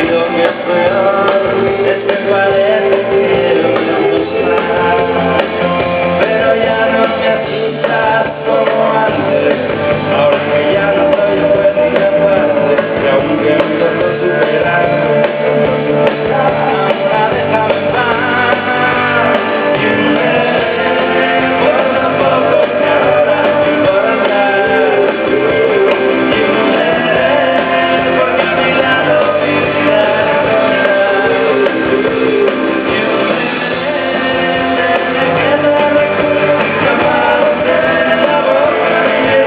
lo que es peor es que parece que lo vemos más, pero ya no me asustas como antes, ahora que ya no soy juez ni capaz, y aunque me tocó superar, ahora déjame en paz. Y un mes, poco a poco, que ahora estoy por andar. Y un mes, porque a mi lado vivirás. Y un mes, me quedo recuerdo capaz de la boca y de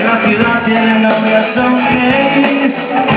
la ciudad tiene novias, son gays.